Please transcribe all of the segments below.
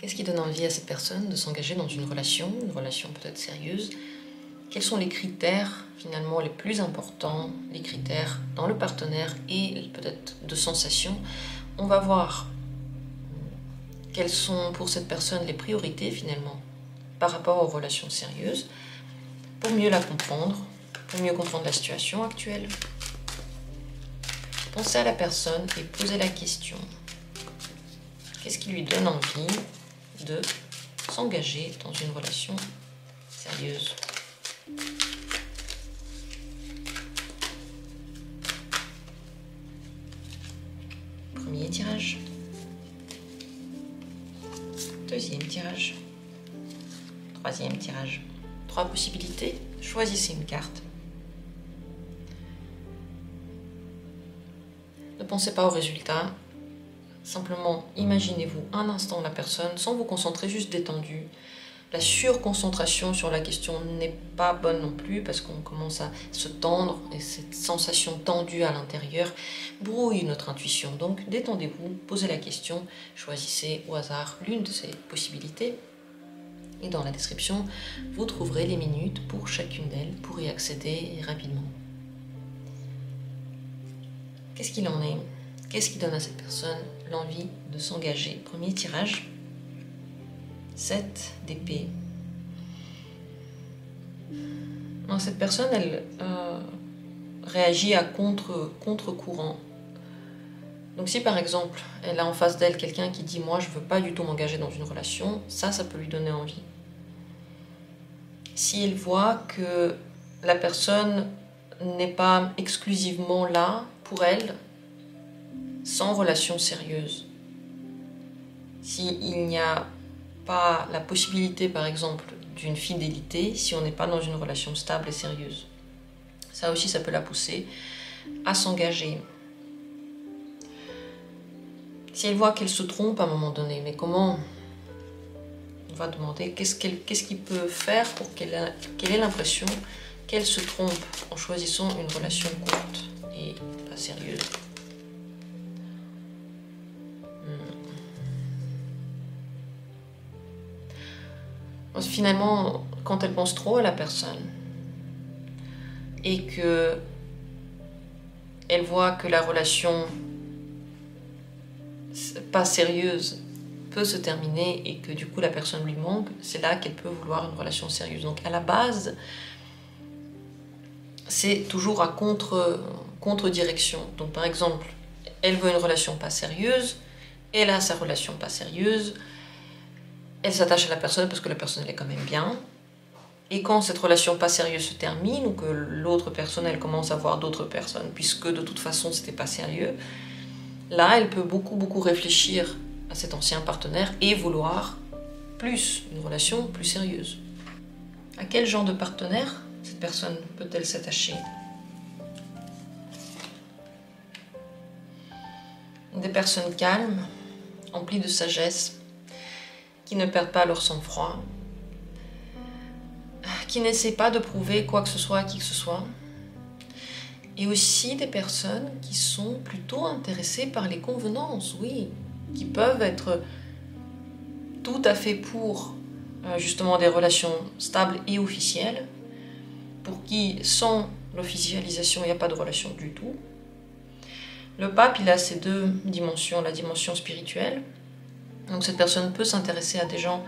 Qu'est-ce qui donne envie à cette personne de s'engager dans une relation peut-être sérieuse? Quels sont les critères finalement les plus importants, les critères dans le partenaire et peut-être de sensation? On va voir quelles sont pour cette personne les priorités finalement par rapport aux relations sérieuses, pour mieux la comprendre, pour mieux comprendre la situation actuelle. Pensez à la personne et posez la question. Qu'est-ce qui lui donne envie de s'engager dans une relation sérieuse? Premier tirage. Deuxième tirage. Troisième tirage. 3 possibilités. Choisissez une carte. Ne pensez pas au résultat. Simplement, imaginez-vous un instant la personne sans vous concentrer, juste détendu. La surconcentration sur la question n'est pas bonne non plus parce qu'on commence à se tendre et cette sensation tendue à l'intérieur brouille notre intuition. Donc détendez-vous, posez la question, choisissez au hasard l'une de ces possibilités. Et dans la description, vous trouverez les minutes pour chacune d'elles pour y accéder rapidement. Qu'est-ce qu'il en est? Qu'est-ce qui donne à cette personne l'envie de s'engager? Premier tirage, 7 d'épée. Cette personne, elle réagit à contre-courant. Donc si par exemple, elle a en face d'elle quelqu'un qui dit « moi je ne veux pas du tout m'engager dans une relation », ça peut lui donner envie. Si elle voit que la personne n'est pas exclusivement là pour elle, sans relation sérieuse. S'il n'y a pas la possibilité, par exemple, d'une fidélité, si on n'est pas dans une relation stable et sérieuse. Ça aussi, ça peut la pousser à s'engager. Si elle voit qu'elle se trompe à un moment donné, mais comment? On va demander qu'est-ce qu'il peut faire pour qu'elle ait l'impression qu'elle se trompe en choisissant une relation courte et pas sérieuse. Finalement, quand elle pense trop à la personne et que elle voit que la relation pas sérieuse peut se terminer et que du coup la personne lui manque, c'est là qu'elle peut vouloir une relation sérieuse. Donc à la base, c'est toujours à contre-direction. Donc par exemple, elle veut une relation pas sérieuse, elle a sa relation pas sérieuse, elle s'attache à la personne parce que la personne elle est quand même bien. Et quand cette relation pas sérieuse se termine ou que l'autre personne elle commence à voir d'autres personnes puisque de toute façon c'était pas sérieux, là elle peut beaucoup réfléchir à cet ancien partenaire et vouloir une relation plus sérieuse. À quel genre de partenaire cette personne peut-elle s'attacher? Des personnes calmes, emplies de sagesse, qui ne perdent pas leur sang-froid, qui n'essaient pas de prouver quoi que ce soit à qui que ce soit, et aussi des personnes qui sont plutôt intéressées par les convenances, oui, qui peuvent être tout à fait pour justement des relations stables et officielles, pour qui sans l'officialisation il n'y a pas de relation du tout. Le pape, il a ces 2 dimensions, la dimension spirituelle. Donc cette personne peut s'intéresser à des gens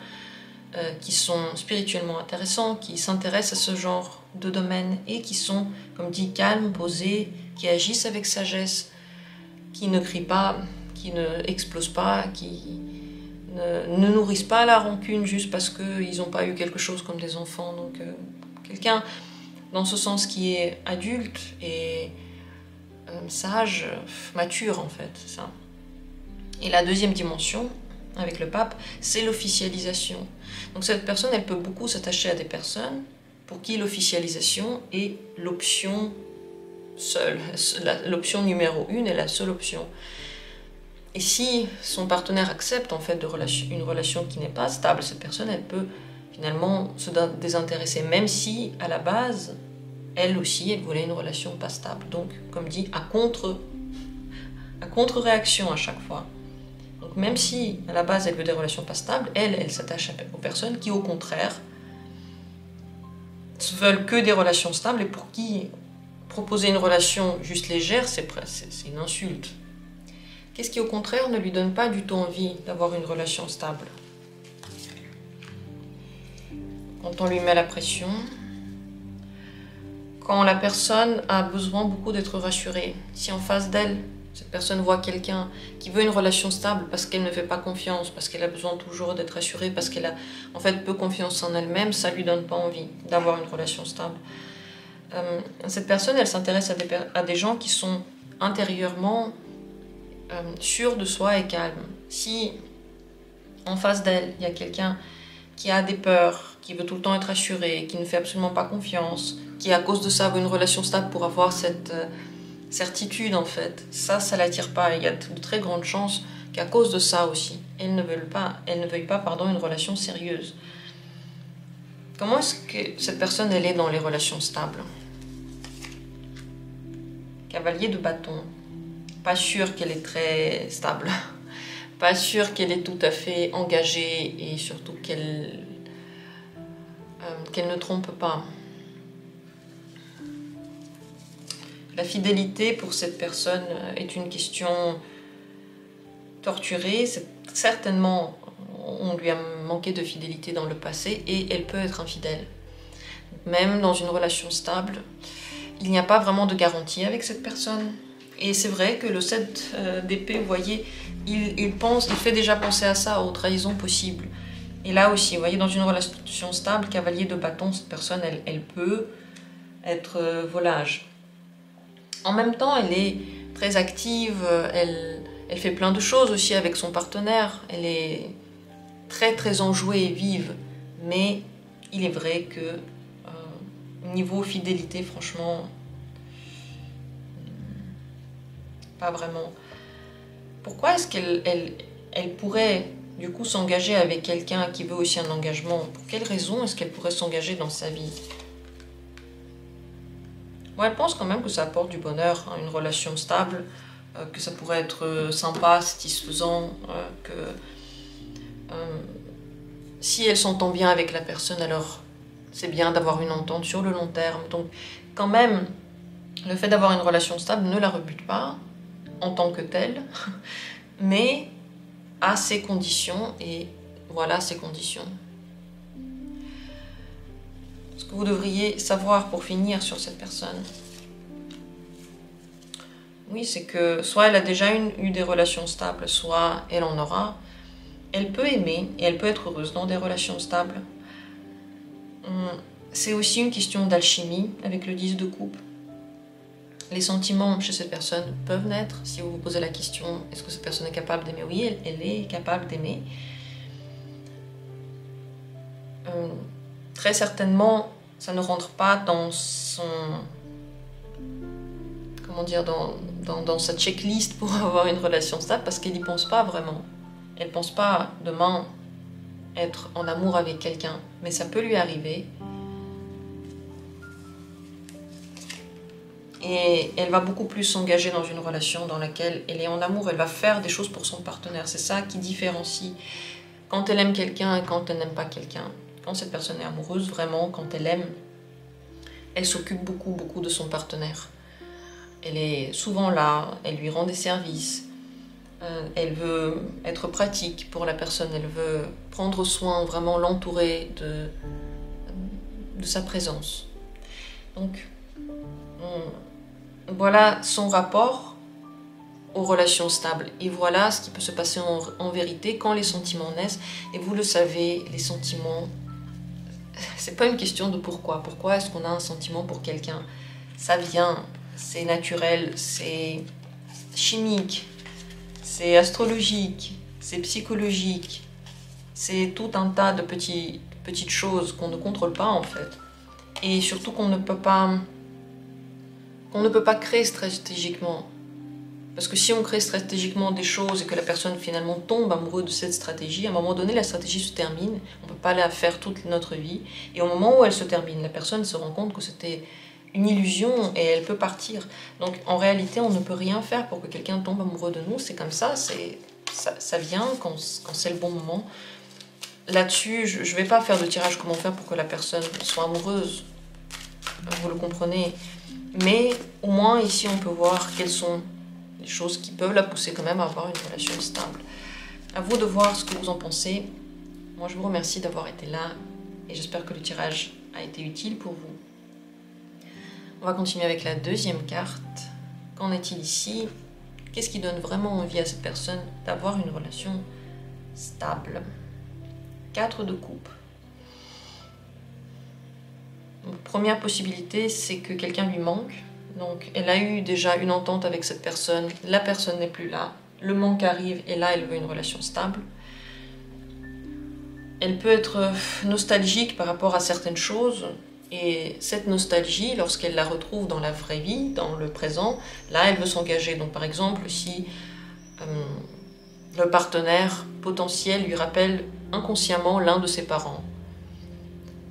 qui sont spirituellement intéressants, qui s'intéressent à ce genre de domaine et qui sont, comme dit, calmes, posés, qui agissent avec sagesse, qui ne crient pas, qui ne explosent pas, qui ne nourrissent pas la rancune juste parce qu'ils n'ont pas eu quelque chose comme des enfants. Donc quelqu'un dans ce sens qui est adulte et sage, mature en fait, c'est ça. Et la deuxième dimension, avec le pape, c'est l'officialisation. Donc cette personne, elle peut beaucoup s'attacher à des personnes pour qui l'officialisation est l'option seule. L'option numéro 1 est la seule option. Et si son partenaire accepte en fait une relation qui n'est pas stable, cette personne, elle peut finalement se désintéresser, même si à la base, elle aussi, elle voulait une relation pas stable. Donc, comme dit, à contre-réaction à chaque fois. Donc même si à la base elle veut des relations pas stables, elle s'attache aux personnes qui au contraire veulent que des relations stables et pour qui proposer une relation juste légère, c'est une insulte. Qu'est-ce qui au contraire ne lui donne pas du tout envie d'avoir une relation stable? Quand on lui met la pression, quand la personne a besoin beaucoup d'être rassurée, si en face d'elle, cette personne voit quelqu'un qui veut une relation stable parce qu'elle ne fait pas confiance, parce qu'elle a besoin toujours d'être rassurée, parce qu'elle a en fait peu confiance en elle-même, ça ne lui donne pas envie d'avoir une relation stable. Cette personne, elle s'intéresse à des gens qui sont intérieurement sûrs de soi et calmes. Si en face d'elle, il y a quelqu'un qui a des peurs, qui veut tout le temps être rassuré, qui ne fait absolument pas confiance, qui à cause de ça veut une relation stable pour avoir cette certitude en fait, ça l'attire pas. Il y a de très grandes chances qu'à cause de ça aussi, elle ne veuille pas une relation sérieuse. Comment est-ce que cette personne elle est dans les relations stables? Cavalier de bâton. Pas sûr qu'elle est très stable. Pas sûr qu'elle est tout à fait engagée et surtout qu'elle ne trompe pas. La fidélité pour cette personne est une question torturée. Certainement, on lui a manqué de fidélité dans le passé et elle peut être infidèle. Même dans une relation stable, il n'y a pas vraiment de garantie avec cette personne. Et c'est vrai que le 7 d'épée, vous voyez, il fait déjà penser à ça, aux trahisons possibles. Et là aussi, vous voyez, dans une relation stable, cavalier de bâton, cette personne, elle peut être volage. En même temps, elle est très active, elle fait plein de choses aussi avec son partenaire. Elle est très très enjouée et vive. Mais il est vrai que niveau fidélité, franchement, pas vraiment. Pourquoi est-ce qu'elle pourrait du coup s'engager avec quelqu'un qui veut aussi un engagement? Pour quelle raison est-ce qu'elle pourrait s'engager dans sa vie? Moi, elle pense quand même que ça apporte du bonheur, hein, une relation stable, que ça pourrait être sympa, satisfaisant, si elle s'entend bien avec la personne, alors c'est bien d'avoir une entente sur le long terme. Donc quand même, le fait d'avoir une relation stable ne la rebute pas en tant que telle, mais à ses conditions, et voilà ses conditions. Ce que vous devriez savoir pour finir sur cette personne, oui, c'est que soit elle a déjà eu des relations stables, soit elle en aura. Elle peut aimer et elle peut être heureuse dans des relations stables. C'est aussi une question d'alchimie avec le 10 de coupe. Les sentiments chez cette personne peuvent naître. Si vous vous posez la question, est-ce que cette personne est capable d'aimer? Oui, elle est capable d'aimer. Très certainement, ça ne rentre pas dans son... Comment dire, dans sa checklist pour avoir une relation stable, parce qu'elle n'y pense pas vraiment. Elle ne pense pas demain être en amour avec quelqu'un, mais ça peut lui arriver. Et elle va beaucoup plus s'engager dans une relation dans laquelle elle est en amour, elle va faire des choses pour son partenaire. C'est ça qui différencie quand elle aime quelqu'un et quand elle n'aime pas quelqu'un. Quand cette personne est amoureuse, vraiment, quand elle aime, elle s'occupe beaucoup de son partenaire. Elle est souvent là, elle lui rend des services, elle veut être pratique pour la personne, elle veut prendre soin, vraiment l'entourer de sa présence. Donc, voilà son rapport aux relations stables. Et voilà ce qui peut se passer en vérité quand les sentiments naissent. Et vous le savez, les sentiments, c'est pas une question de pourquoi. Pourquoi est-ce qu'on a un sentiment pour quelqu'un? Ça vient, c'est naturel, c'est chimique, c'est astrologique, c'est psychologique. C'est tout un tas de petites choses qu'on ne contrôle pas en fait. Et surtout qu'on ne peut pas créer stratégiquement. Parce que si on crée stratégiquement des choses et que la personne finalement tombe amoureuse de cette stratégie, à un moment donné, la stratégie se termine. On ne peut pas la faire toute notre vie. Et au moment où elle se termine, la personne se rend compte que c'était une illusion et elle peut partir. Donc en réalité, on ne peut rien faire pour que quelqu'un tombe amoureux de nous. C'est comme ça, c'est ça vient quand c'est le bon moment. Là-dessus, je ne vais pas faire de tirage comment faire pour que la personne soit amoureuse. Vous le comprenez. Mais au moins, ici, on peut voir quelles sont les choses qui peuvent la pousser quand même à avoir une relation stable. À vous de voir ce que vous en pensez. Moi, je vous remercie d'avoir été là et j'espère que le tirage a été utile pour vous. On va continuer avec la deuxième carte. Qu'en est-il ici? Qu'est-ce qui donne vraiment envie à cette personne d'avoir une relation stable? 4 de coupe. Donc, première possibilité, c'est que quelqu'un lui manque. Donc, elle a eu déjà une entente avec cette personne. La personne n'est plus là. Le manque arrive et là, elle veut une relation stable. Elle peut être nostalgique par rapport à certaines choses. Et cette nostalgie, lorsqu'elle la retrouve dans la vraie vie, dans le présent, là, elle veut s'engager. Donc, par exemple, si le partenaire potentiel lui rappelle inconsciemment l'un de ses parents,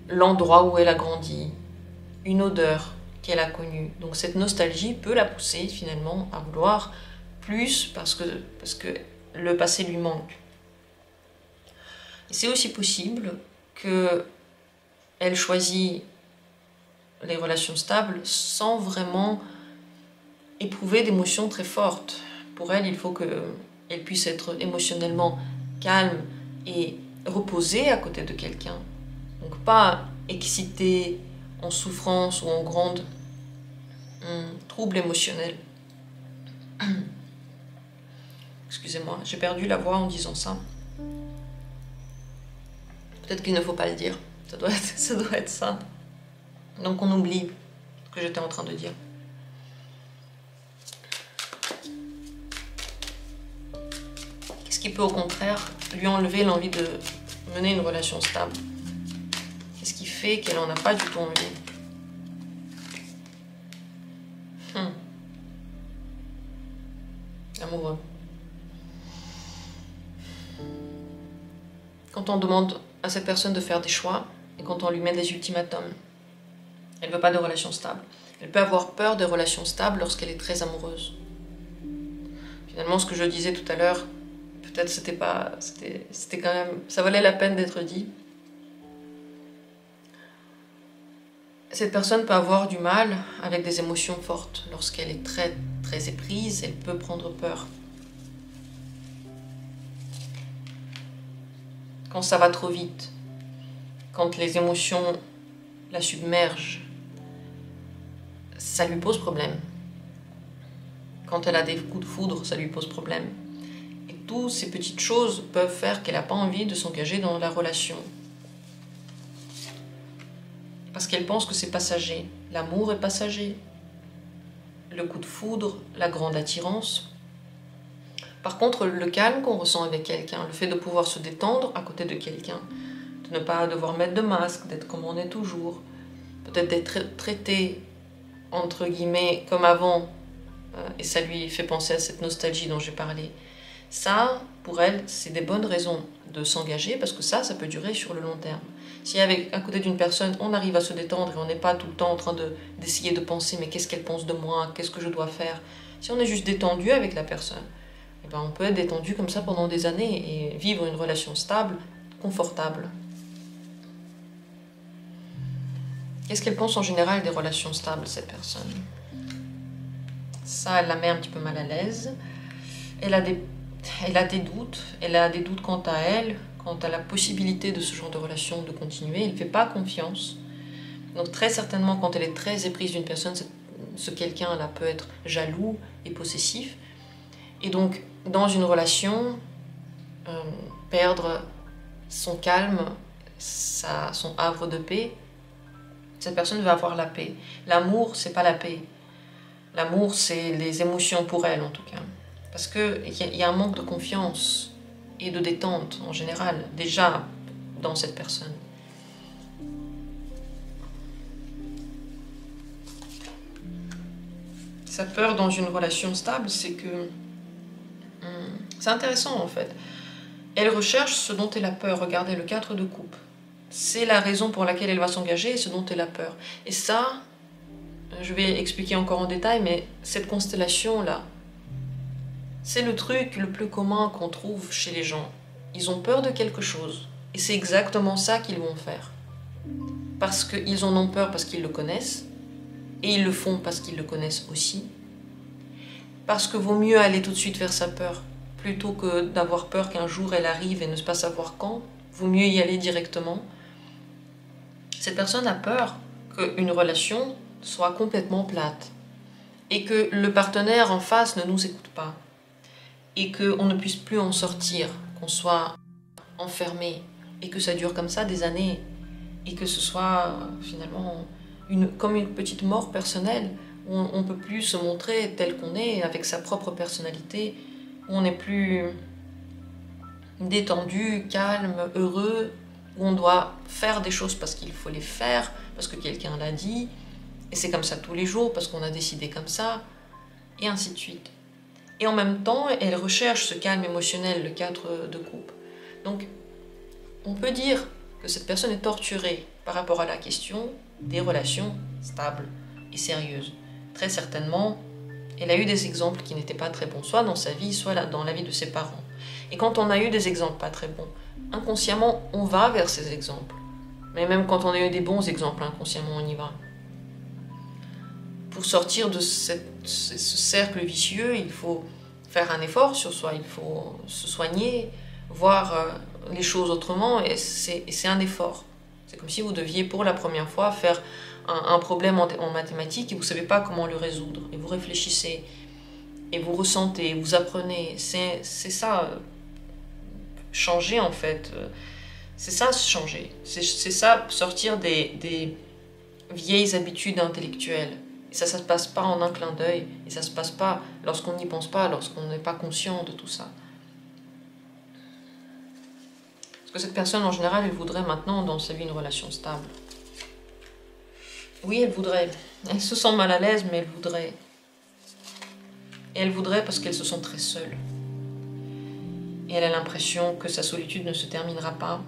l'endroit où elle a grandi, une odeur qu'elle a connue. Donc, cette nostalgie peut la pousser finalement à vouloir plus parce que le passé lui manque. C'est aussi possible qu'elle choisit les relations stables sans vraiment éprouver d'émotions très fortes. Pour elle, il faut qu'elle puisse être émotionnellement calme et reposée à côté de quelqu'un. Donc pas excitée, en souffrance ou en grande trouble émotionnel. Excusez-moi, j'ai perdu la voix en disant ça. Peut-être qu'il ne faut pas le dire. Ça doit être ça. Donc on oublie ce que j'étais en train de dire. Qu'est-ce qui peut au contraire lui enlever l'envie de mener une relation stable? Qu'est-ce qui fait qu'elle n'en a pas du tout envie? Amoureux. Quand on demande à cette personne de faire des choix et quand on lui met des ultimatums, elle ne veut pas de relation stable. Elle peut avoir peur des relations stables lorsqu'elle est très amoureuse. Finalement, ce que je disais tout à l'heure, peut-être c'était quand même, ça valait la peine d'être dit. Cette personne peut avoir du mal avec des émotions fortes. Lorsqu'elle est très, très éprise, elle peut prendre peur. Quand ça va trop vite, quand les émotions la submergent, ça lui pose problème. Quand elle a des coups de foudre, ça lui pose problème. Et toutes ces petites choses peuvent faire qu'elle n'a pas envie de s'engager dans la relation. Parce qu'elle pense que c'est passager. L'amour est passager. Le coup de foudre, la grande attirance. Par contre, le calme qu'on ressent avec quelqu'un, le fait de pouvoir se détendre à côté de quelqu'un, de ne pas devoir mettre de masque, d'être comme on est toujours, peut-être d'être traité, entre guillemets, comme avant, et ça lui fait penser à cette nostalgie dont j'ai parlé. Ça, pour elle, c'est des bonnes raisons de s'engager, parce que ça peut durer sur le long terme. Si à côté d'une personne, on arrive à se détendre et on n'est pas tout le temps en train d'essayer de penser, mais qu'est-ce qu'elle pense de moi, qu'est-ce que je dois faire? Si on est juste détendu avec la personne, eh ben on peut être détendu comme ça pendant des années et vivre une relation stable, confortable. Qu'est-ce qu'elle pense en général des relations stables, cette personne? Ça, elle la met un petit peu mal à l'aise. Elle a des doutes. Elle a des doutes quant à elle, quant à la possibilité de ce genre de relation de continuer. Elle ne fait pas confiance. Donc très certainement, quand elle est très éprise d'une personne, ce quelqu'un-là peut être jaloux et possessif. Et donc, dans une relation, perdre son calme, son havre de paix, cette personne va avoir la paix. L'amour, c'est pas la paix. L'amour, c'est les émotions pour elle, en tout cas. Parce qu'il y a un manque de confiance et de détente, en général, déjà, dans cette personne. Sa peur dans une relation stable, c'est que... c'est intéressant, en fait. Elle recherche ce dont elle a peur. Regardez, le 4 de coupe. C'est la raison pour laquelle elle va s'engager et ce dont elle a peur. Et ça, je vais expliquer encore en détail, mais cette constellation-là, C'est le truc le plus commun qu'on trouve chez les gens. Ils ont peur de quelque chose. Et c'est exactement ça qu'ils vont faire. Parce qu'ils en ont peur parce qu'ils le connaissent. Et ils le font parce qu'ils le connaissent aussi. Parce que vaut mieux aller tout de suite vers sa peur. Plutôt que d'avoir peur qu'un jour elle arrive et ne pas savoir quand. Vaut mieux y aller directement. Cette personne a peur qu'une relation soit complètement plate. Et que le partenaire en face ne nous écoute pas. Et qu'on ne puisse plus en sortir. Qu'on soit enfermé. Et que ça dure comme ça des années. Et que ce soit finalement comme une petite mort personnelle. Où on ne peut plus se montrer tel qu'on est, avec sa propre personnalité. Où on n'est plus détendu, calme, heureux. Où on doit faire des choses parce qu'il faut les faire, parce que quelqu'un l'a dit. Et c'est comme ça tous les jours, parce qu'on a décidé comme ça. Et ainsi de suite. Et en même temps, elle recherche ce calme émotionnel, le cadre de couple. Donc, on peut dire que cette personne est torturée par rapport à la question des relations stables et sérieuses. Très certainement, elle a eu des exemples qui n'étaient pas très bons, soit dans sa vie, soit dans la vie de ses parents. Et quand on a eu des exemples pas très bons, inconsciemment, on va vers ces exemples. Mais même quand on a eu des bons exemples, inconsciemment, on y va. Pour sortir de ce cercle vicieux, il faut faire un effort sur soi, il faut se soigner, voir les choses autrement, et c'est un effort. C'est comme si vous deviez pour la première fois faire un problème en mathématiques et vous ne savez pas comment le résoudre. Et vous réfléchissez, et vous ressentez, vous apprenez. C'est ça, changer en fait. C'est ça, changer. C'est ça, sortir des vieilles habitudes intellectuelles. Et ça ne se passe pas en un clin d'œil. Et ça ne se passe pas lorsqu'on n'y pense pas, lorsqu'on n'est pas conscient de tout ça. Parce que cette personne, en général, elle voudrait maintenant dans sa vie une relation stable. Oui, elle voudrait. Elle se sent mal à l'aise, mais elle voudrait. Et elle voudrait parce qu'elle se sent très seule. Et elle a l'impression que sa solitude ne se terminera pas.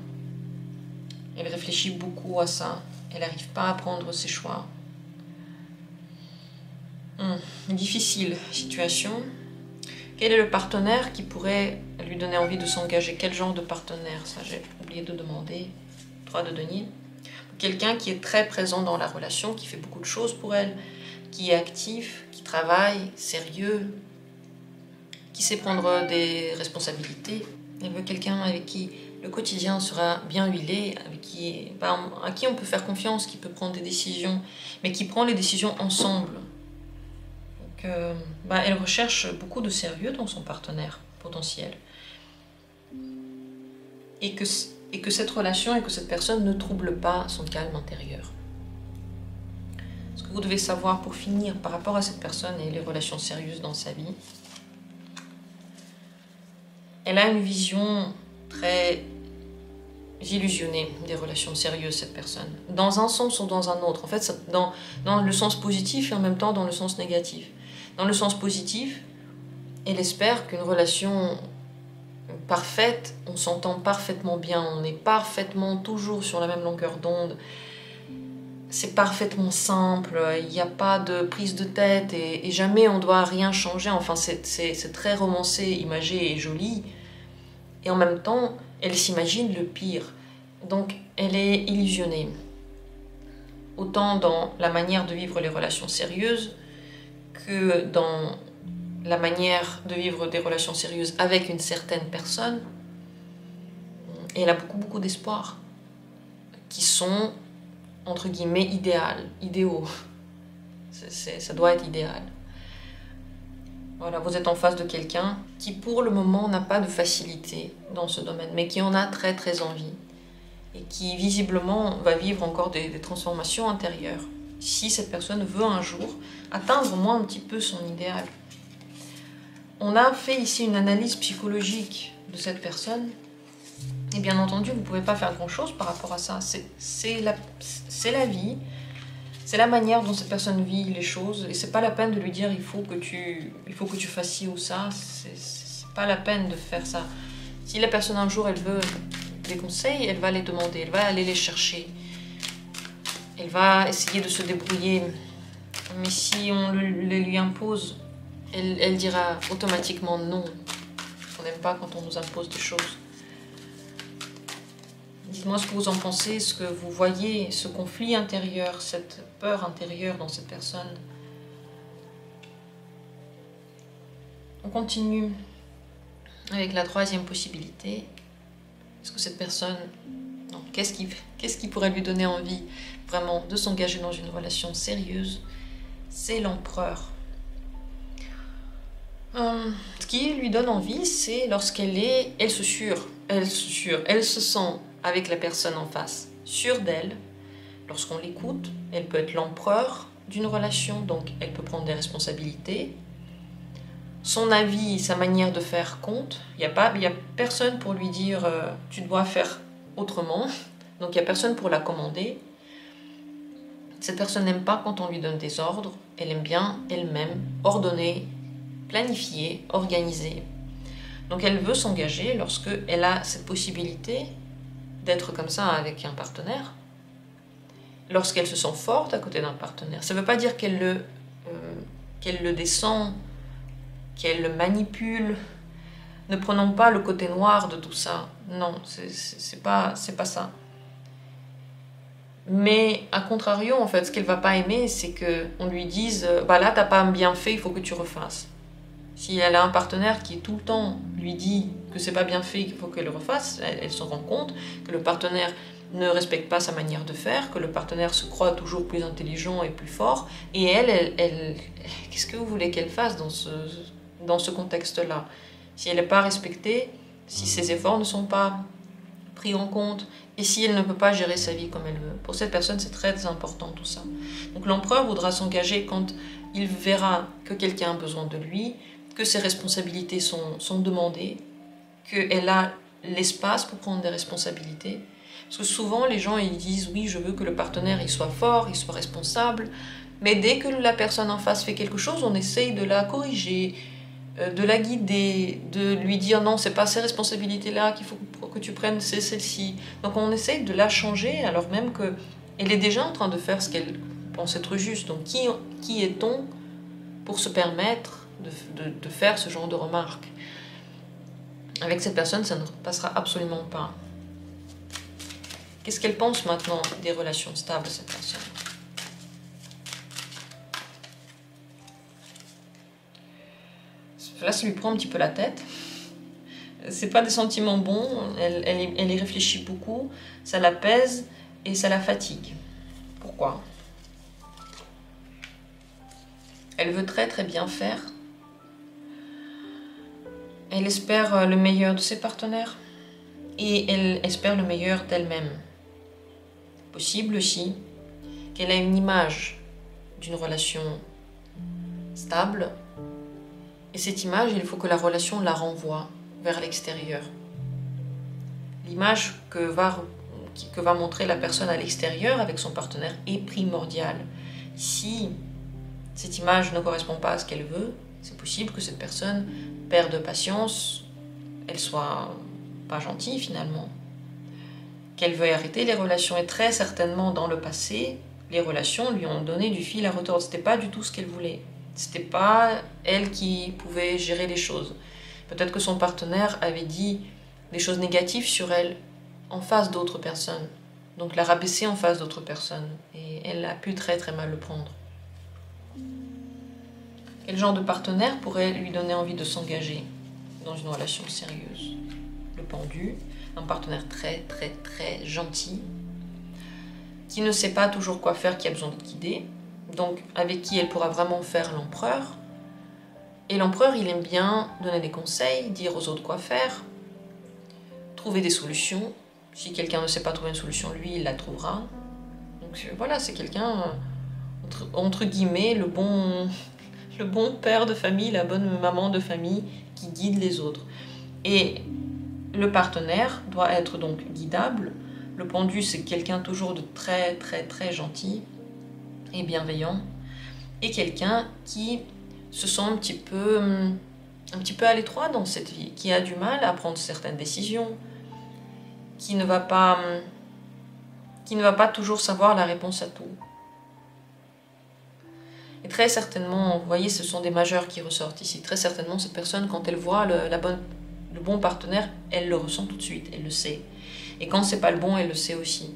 Elle réfléchit beaucoup à ça. Elle n'arrive pas à prendre ses choix. Difficile situation. Quel est le partenaire qui pourrait lui donner envie de s'engager? Quel genre de partenaire? Ça, j'ai oublié de demander. 3 de denier. Quelqu'un qui est très présent dans la relation, qui fait beaucoup de choses pour elle, qui est actif, qui travaille, sérieux, qui sait prendre des responsabilités. Elle veut quelqu'un avec qui le quotidien sera bien huilé, à qui on peut faire confiance, qui peut prendre des décisions, mais qui prend les décisions ensemble. Donc, elle recherche beaucoup de sérieux dans son partenaire potentiel. Et que cette relation et que cette personne ne trouble pas son calme intérieur. Ce que vous devez savoir pour finir par rapport à cette personne et les relations sérieuses dans sa vie, elle a une vision très illusionnée des relations sérieuses, cette personne. Dans un sens ou dans un autre. En fait, dans le sens positif et en même temps dans le sens négatif. Dans le sens positif, elle espère qu'une relation parfaite, on s'entend parfaitement bien, on est parfaitement toujours sur la même longueur d'onde, c'est parfaitement simple, il n'y a pas de prise de tête et jamais on doit rien changer, enfin c'est très romancé, imagé et joli, et en même temps elle s'imagine le pire, donc elle est illusionnée, autant dans la manière de vivre les relations sérieuses que dans la manière de vivre des relations sérieuses avec une certaine personne. Et elle a beaucoup d'espoirs qui sont, entre guillemets, idéaux. Ça doit être idéal. Voilà, vous êtes en face de quelqu'un qui, pour le moment, n'a pas de facilité dans ce domaine, mais qui en a très envie. Et qui, visiblement, va vivre encore des transformations intérieures. Si cette personne veut un jour atteindre au moins un petit peu son idéal. On a fait ici une analyse psychologique de cette personne. Et bien entendu, vous ne pouvez pas faire grand-chose par rapport à ça. C'est la vie. C'est la manière dont cette personne vit les choses. Et c'est pas la peine de lui dire il faut que tu fasses ci ou ça. C'est pas la peine de faire ça. Si la personne un jour elle veut des conseils, elle va les demander. Elle va aller les chercher. Elle va essayer de se débrouiller. Mais si on les lui impose, elle dira automatiquement non. On n'aime pas quand on nous impose des choses. Dites-moi ce que vous en pensez, ce que vous voyez, ce conflit intérieur, cette peur intérieure dans cette personne. On continue avec la troisième possibilité. Est-ce que cette personne... Non, qu'est-ce qui pourrait lui donner envie vraiment de s'engager dans une relation sérieuse? C'est l'empereur. Ce qui lui donne envie, c'est elle se sent avec la personne en face, sûre d'elle. Lorsqu'on l'écoute, elle peut être l'empereur d'une relation, donc elle peut prendre des responsabilités. Son avis, sa manière de faire compte. Il n'y a personne pour lui dire tu dois faire autrement, donc il n'y a personne pour la commander. Cette personne n'aime pas quand on lui donne des ordres, elle aime bien elle-même ordonner, planifier, organiser. Donc elle veut s'engager lorsque elle a cette possibilité d'être comme ça avec un partenaire, lorsqu'elle se sent forte à côté d'un partenaire. Ça ne veut pas dire qu'elle le descend, qu'elle le manipule. Ne prenons pas le côté noir de tout ça. Non, c'est pas ça. Mais à contrario, en fait, ce qu'elle va pas aimer, c'est qu'on lui dise bah là, t'as pas bien fait, il faut que tu refasses. Si elle a un partenaire qui tout le temps lui dit que c'est pas bien fait, qu'il faut qu'elle refasse, elle se rend compte que le partenaire ne respecte pas sa manière de faire, que le partenaire se croit toujours plus intelligent et plus fort, et elle qu'est-ce que vous voulez qu'elle fasse dans ce contexte-là? Si elle n'est pas respectée, si ses efforts ne sont pas pris en compte, et si elle ne peut pas gérer sa vie comme elle veut. Pour cette personne, c'est très important tout ça. Donc l'empereur voudra s'engager quand il verra que quelqu'un a besoin de lui, que ses responsabilités sont demandées, qu'elle a l'espace pour prendre des responsabilités. Parce que souvent, les gens ils disent « oui, je veux que le partenaire il soit fort, il soit responsable », mais dès que la personne en face fait quelque chose, on essaye de la corriger, de la guider, de lui dire « non, c'est pas ces responsabilités-là qu'il faut que tu prennes, c'est celle-ci ». Donc on essaye de la changer alors même qu'elle est déjà en train de faire ce qu'elle pense être juste. Donc qui est-on pour se permettre de faire ce genre de remarques? Avec cette personne, ça ne passera absolument pas. Qu'est-ce qu'elle pense maintenant des relations stables, cette personne? Là, ça lui prend un petit peu la tête. C'est pas des sentiments bons, elle y réfléchit beaucoup, ça la pèse et ça la fatigue. Pourquoi? Elle veut très très bien faire. Elle espère le meilleur de ses partenaires et elle espère le meilleur d'elle-même. Possible aussi qu'elle ait une image d'une relation stable et cette image, il faut que la relation la renvoie vers l'extérieur. L'image que va montrer la personne à l'extérieur avec son partenaire est primordiale. Si cette image ne correspond pas à ce qu'elle veut, c'est possible que cette personne perde patience, elle soit pas gentille finalement, qu'elle veuille arrêter les relations. Et très certainement dans le passé, les relations lui ont donné du fil à retordre. C'était pas du tout ce qu'elle voulait. C'était pas elle qui pouvait gérer les choses. Peut-être que son partenaire avait dit des choses négatives sur elle en face d'autres personnes. Donc la rabaisser en face d'autres personnes. Et elle a pu très très mal le prendre. Quel genre de partenaire pourrait lui donner envie de s'engager dans une relation sérieuse? Le pendu, un partenaire très très très gentil, qui ne sait pas toujours quoi faire, qui a besoin de guider, donc avec qui elle pourra vraiment faire l'empereur. Et l'empereur, il aime bien donner des conseils, dire aux autres quoi faire, trouver des solutions. Si quelqu'un ne sait pas trouver une solution, lui, il la trouvera. Donc voilà, c'est quelqu'un, entre guillemets, le bon père de famille, la bonne maman de famille qui guide les autres. Et le partenaire doit être donc guidable. Le pendu, c'est quelqu'un toujours de très très très gentil et bienveillant. Et quelqu'un qui se sent un petit peu à l'étroit dans cette vie, qui a du mal à prendre certaines décisions, qui ne va pas toujours savoir la réponse à tout. Et très certainement, vous voyez, ce sont des majeurs qui ressortent ici. Très certainement, cette personne, quand elle voit le bon partenaire, elle le ressent tout de suite, elle le sait. Et quand c'est pas le bon, elle le sait aussi.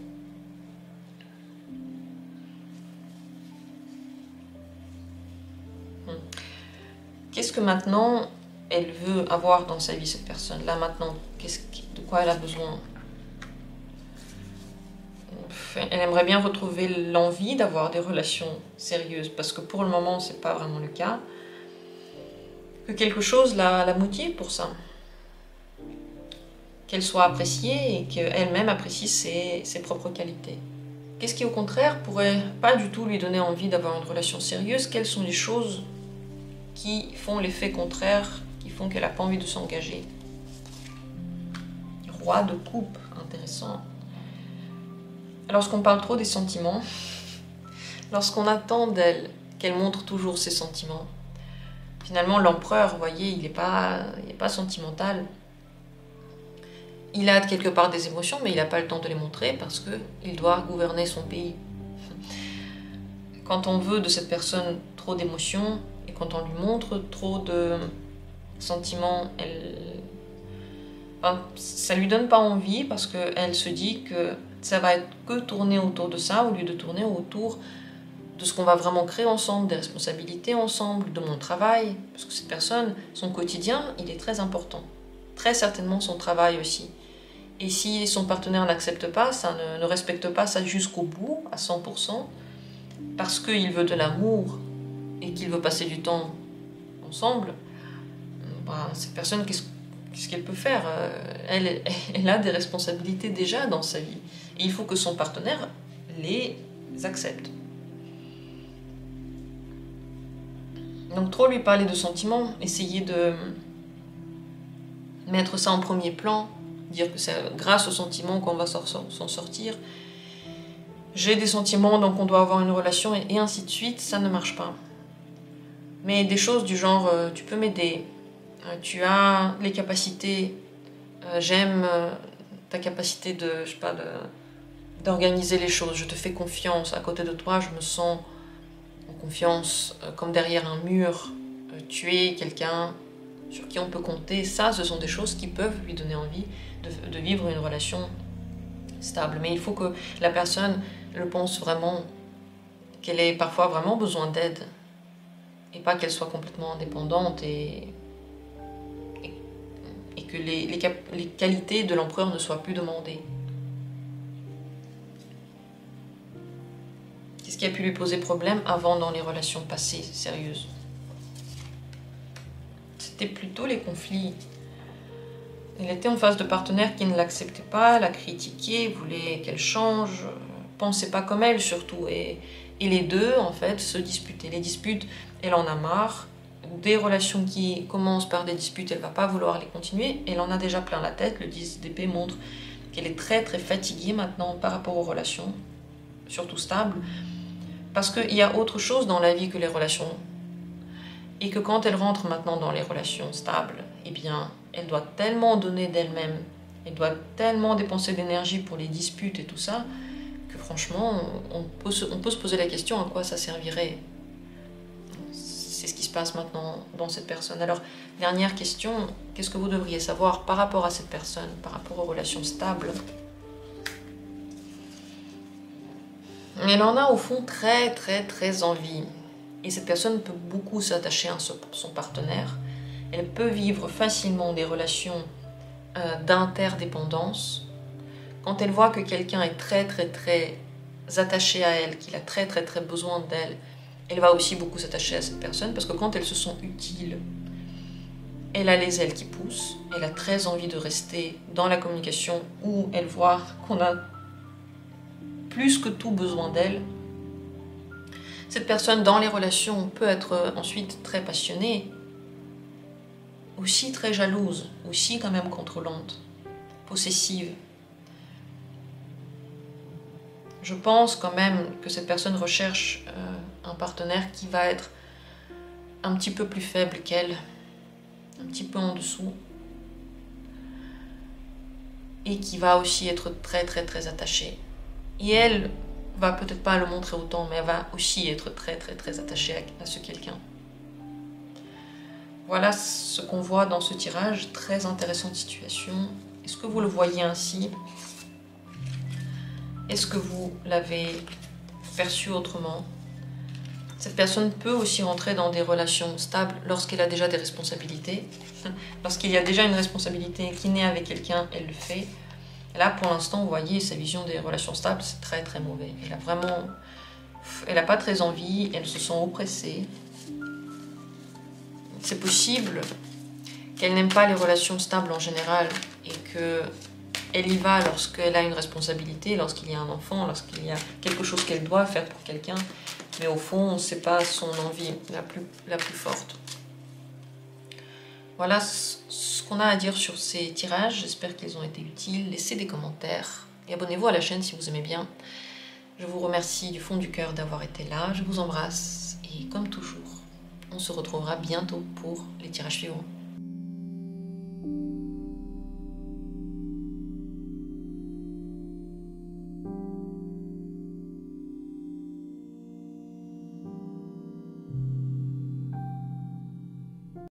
Qu'est-ce que maintenant elle veut avoir dans sa vie, cette personne? Là maintenant, de quoi elle a besoin? Elle aimerait bien retrouver l'envie d'avoir des relations sérieuses, parce que pour le moment, c'est pas vraiment le cas. Que quelque chose la motive pour ça. Qu'elle soit appréciée et qu'elle-même apprécie ses propres qualités. Qu'est-ce qui, au contraire, pourrait pas du tout lui donner envie d'avoir une relation sérieuse? Quelles sont les choses qui font l'effet contraire, qui font qu'elle n'a pas envie de s'engager? Roi de coupe, intéressant. Lorsqu'on parle trop des sentiments, lorsqu'on attend d'elle qu'elle montre toujours ses sentiments, finalement l'empereur, vous voyez, il n'est pas sentimental. Il a quelque part des émotions, mais il n'a pas le temps de les montrer parce qu'il doit gouverner son pays. Quand on veut de cette personne trop d'émotions et quand on lui montre trop de sentiments, ça lui donne pas envie parce qu'elle se dit que ça va être que tourner autour de ça au lieu de tourner autour de ce qu'on va vraiment créer ensemble, des responsabilités ensemble, de mon travail. Parce que cette personne, son quotidien, il est très important. Très certainement son travail aussi. Et si son partenaire n'accepte pas, ça ne respecte pas ça jusqu'au bout, à 100%, parce qu'il veut de l'amour et qu'il veut passer du temps ensemble, cette personne, qu'est-ce qu'elle peut faire? Elle a des responsabilités déjà dans sa vie. Et il faut que son partenaire les accepte. Donc trop lui parler de sentiments, essayer de mettre ça en premier plan, dire que c'est grâce aux sentiments qu'on va s'en sortir. J'ai des sentiments, donc on doit avoir une relation, et ainsi de suite, ça ne marche pas. Mais des choses du genre, tu peux m'aider, tu as les capacités, j'aime ta capacité d'organiser les choses, je te fais confiance, à côté de toi, je me sens en confiance, comme derrière un mur, tu es quelqu'un sur qui on peut compter. Ça, ce sont des choses qui peuvent lui donner envie de vivre une relation stable. Mais il faut que la personne le pense vraiment, qu'elle ait parfois vraiment besoin d'aide, et pas qu'elle soit complètement indépendante et que les qualités de l'empereur ne soient plus demandées. Qu'est-ce qui a pu lui poser problème avant dans les relations passées sérieuses? C'était plutôt les conflits. Elle était en face de partenaires qui ne l'acceptaient pas, la critiquaient, voulaient qu'elle change, pensaient pas comme elle surtout. Et les deux, en fait, se disputaient. Les disputes, elle en a marre. Des relations qui commencent par des disputes, elle va pas vouloir les continuer. Elle en a déjà plein la tête. Le 10 d'épée montre qu'elle est très très fatiguée maintenant par rapport aux relations, surtout stables. Parce qu'il y a autre chose dans la vie que les relations. Et que quand elle rentre maintenant dans les relations stables, eh bien, elle doit tellement donner d'elle-même, elle doit tellement dépenser d'énergie pour les disputes et tout ça, que franchement, on peut se poser la question à quoi ça servirait. C'est ce qui se passe maintenant dans cette personne. Alors, dernière question, qu'est-ce que vous devriez savoir par rapport à cette personne, par rapport aux relations stables? Elle en a au fond très très très envie. Et cette personne peut beaucoup s'attacher à son partenaire. Elle peut vivre facilement des relations d'interdépendance. Quand elle voit que quelqu'un est très très très attaché à elle, qu'il a très très très besoin d'elle, elle va aussi beaucoup s'attacher à cette personne parce que quand elle se sent utile, elle a les ailes qui poussent, elle a très envie de rester dans la communication où elle voit qu'on a plus que tout besoin d'elle. Cette personne dans les relations peut être ensuite très passionnée, aussi très jalouse, aussi quand même contrôlante, possessive. Je pense quand même que cette personne recherche un partenaire qui va être un petit peu plus faible qu'elle, un petit peu en dessous, et qui va aussi être très très très attaché. Et elle va peut-être pas le montrer autant, mais elle va aussi être très très très attachée à ce quelqu'un. Voilà ce qu'on voit dans ce tirage, très intéressante situation. Est-ce que vous le voyez ainsi? Est-ce que vous l'avez perçu autrement? Cette personne peut aussi rentrer dans des relations stables lorsqu'elle a déjà des responsabilités. Lorsqu'il y a déjà une responsabilité qui naît avec quelqu'un, elle le fait. Et là, pour l'instant, vous voyez, sa vision des relations stables, c'est très très mauvais. Elle n'a pas très envie, elle se sent oppressée. C'est possible qu'elle n'aime pas les relations stables en général et qu'elle y va lorsqu'elle a une responsabilité, lorsqu'il y a un enfant, lorsqu'il y a quelque chose qu'elle doit faire pour quelqu'un. Mais au fond, ce n'est pas son envie la plus forte. Voilà ce qu'on a à dire sur ces tirages. J'espère qu'ils ont été utiles. Laissez des commentaires et abonnez-vous à la chaîne si vous aimez bien. Je vous remercie du fond du cœur d'avoir été là. Je vous embrasse et comme toujours, on se retrouvera bientôt pour les tirages suivants.